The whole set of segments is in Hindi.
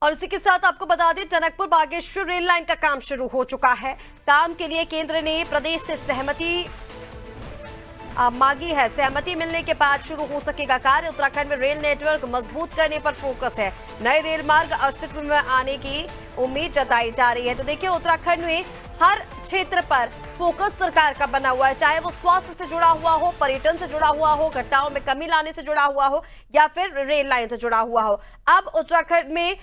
और इसी के साथ आपको बता दें, टनकपुर बागेश्वर रेल लाइन का काम शुरू हो चुका है। काम के लिए केंद्र ने प्रदेश से सहमति मांगी है। सहमति मिलने के बाद शुरू हो सकेगा कार्य। उत्तराखंड में रेल नेटवर्क मजबूत करने पर फोकस है। नए रेल मार्ग अस्तित्व में आने की उम्मीद जताई जा रही है। तो देखिए, उत्तराखंड में हर क्षेत्र पर फोकस सरकार का बना हुआ है, चाहे वो स्वास्थ्य से जुड़ा हुआ हो, पर्यटन से जुड़ा हुआ हो, घटनाओं में कमी लाने से जुड़ा हुआ हो, या फिर रेल लाइन से जुड़ा हुआ हो। अब उत्तराखंड में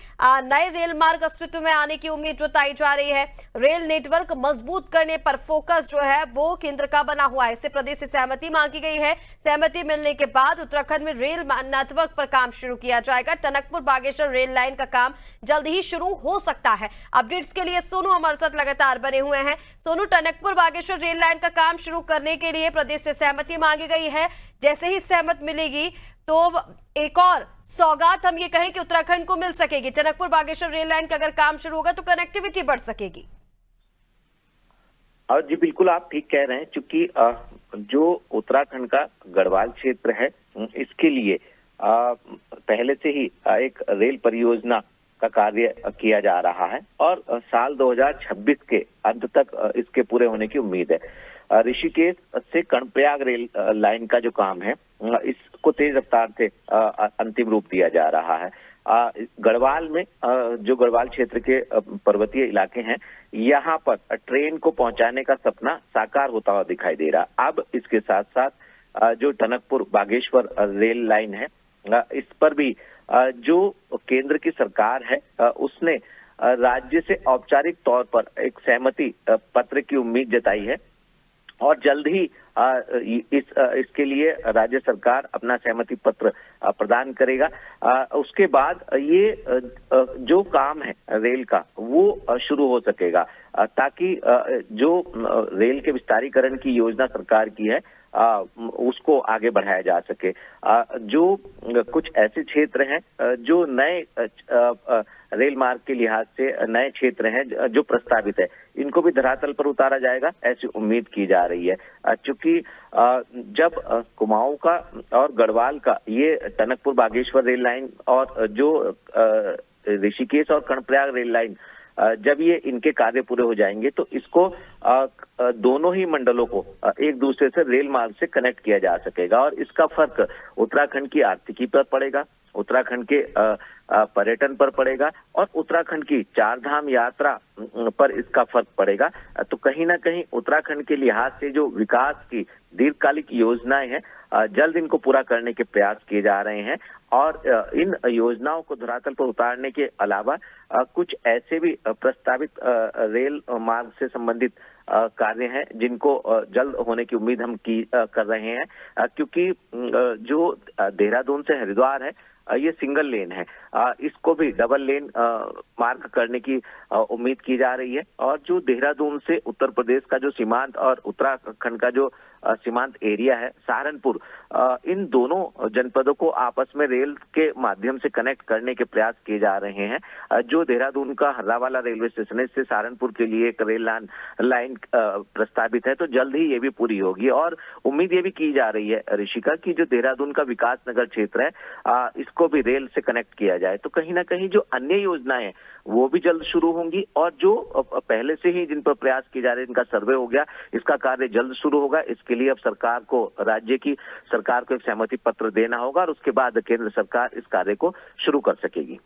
नए रेल मार्ग अस्तित्व में आने की उम्मीद जताई जा रही है। रेल नेटवर्क मजबूत करने पर फोकस जो है वो केंद्र का बना हुआ है। इससे प्रदेश से सहमति मांगी गई है। सहमति मिलने के बाद उत्तराखंड में रेल नेटवर्क पर काम शुरू किया जाएगा। टनकपुर बागेश्वर रेल लाइन का काम जल्द ही शुरू हो सकता है। अपडेट्स के लिए सोनू हमारे साथ लगातार बने हुए हैं। सोनू, टनकपुर बागेश्वर रेल लाइन का काम शुरू करने के लिए प्रदेश से सहमति मांगी गई है। जैसे ही सहमत मिलेगी तो एक और सौगात हम ये कहें कि उत्तराखंड को मिल सकेगी। टनकपुर बागेश्वर रेल लाइन का अगर काम शुरू होगा तो कनेक्टिविटी बढ़ सकेगी। और जी बिल्कुल आप ठीक कह रहे हैं, क्योंकि जो उत्तराखंड का गढ़वाल क्षेत्र है इसके लिए पहले से ही एक रेल परियोजना का कार्य किया जा रहा है और साल 2026 के अंत तक इसके पूरे होने की उम्मीद है। ऋषिकेश से कर्णप्रयाग रेल लाइन का जो काम है इसको तेज रफ्तार से अंतिम रूप दिया जा रहा है। गढ़वाल में जो गढ़वाल क्षेत्र के पर्वतीय इलाके हैं, यहाँ पर ट्रेन को पहुंचाने का सपना साकार होता हुआ दिखाई दे रहा। अब इसके साथ साथ जो टनकपुर बागेश्वर रेल लाइन है इस पर भी जो केंद्र की सरकार है उसने राज्य से औपचारिक तौर पर एक सहमति पत्र की उम्मीद जताई है और जल्द ही इसके लिए राज्य सरकार अपना सहमति पत्र प्रदान करेगा। उसके बाद ये जो काम है रेल का वो शुरू हो सकेगा, ताकि जो रेल के विस्तारीकरण की योजना सरकार की है उसको आगे बढ़ाया जा सके। जो कुछ ऐसे क्षेत्र हैं जो नए रेल मार्ग के लिहाज से नए क्षेत्र हैं जो प्रस्तावित है, इनको भी धरातल पर उतारा जाएगा, ऐसी उम्मीद की जा रही है। चूंकि जब कुमाऊं का और गढ़वाल का ये टनकपुर बागेश्वर रेल लाइन और जो ऋषिकेश और कर्णप्रयाग रेल लाइन जब ये इनके कार्य पूरे हो जाएंगे तो इसको दोनों ही मंडलों को एक दूसरे से रेल मार्ग से कनेक्ट किया जा सकेगा और इसका फर्क उत्तराखंड की आर्थिकी पर पड़ेगा, उत्तराखंड के पर्यटन पर पड़ेगा और उत्तराखंड की चार धाम यात्रा पर इसका फर्क पड़ेगा। तो कहीं ना कहीं उत्तराखंड के लिहाज से जो विकास की दीर्घकालिक योजनाएं हैं जल्द इनको पूरा करने के प्रयास किए जा रहे हैं और इन योजनाओं को धरातल पर उतारने के अलावा कुछ ऐसे भी प्रस्तावित रेल मार्ग से संबंधित कार्य हैं जिनको जल्द होने की उम्मीद हम कर रहे हैं, क्योंकि जो देहरादून से हरिद्वार है ये सिंगल लेन है, इसको भी डबल लेन मार्ग करने की उम्मीद की जा रही है। और जो देहरादून से उत्तर प्रदेश का जो सीमांत और उत्तराखंड का जो सीमांत एरिया है सहारनपुर, इन दोनों जनपदों को आपस में रेल के माध्यम से कनेक्ट करने के प्रयास किए जा रहे हैं। जो देहरादून का हर्रावाला रेलवे स्टेशन है, इससे सहारनपुर के लिए एक रेल लाइन प्रस्तावित है, तो जल्द ही ये भी पूरी होगी। और उम्मीद ये भी की जा रही है ऋषिका की जो देहरादून का विकास नगर क्षेत्र है इसको भी रेल से कनेक्ट किया जाए, तो कहीं ना कहीं जो अन्य योजनाएं वो भी जल्द शुरू होंगी और जो पहले से ही जिन पर प्रयास किए जा रहे हैं इनका सर्वे हो गया, इसका कार्य जल्द शुरू होगा। इसके लिए अब सरकार को, राज्य की सरकार को एक सहमति पत्र देना होगा और उसके बाद केंद्र सरकार इस कार्य को शुरू कर सकेगी।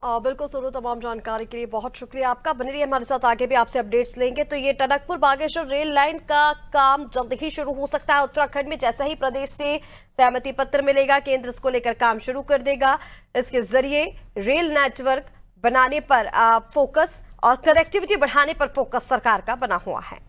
बिल्कुल सोनू, तमाम जानकारी के लिए बहुत शुक्रिया आपका। बने रहिए हमारे साथ, आगे भी आपसे अपडेट्स लेंगे। तो ये टनकपुर बागेश्वर रेल लाइन का काम जल्द ही शुरू हो सकता है उत्तराखंड में। जैसा ही प्रदेश से सहमति पत्र मिलेगा, केंद्र इसको लेकर काम शुरू कर देगा। इसके जरिए रेल नेटवर्क बनाने पर फोकस और कनेक्टिविटी बढ़ाने पर फोकस सरकार का बना हुआ है।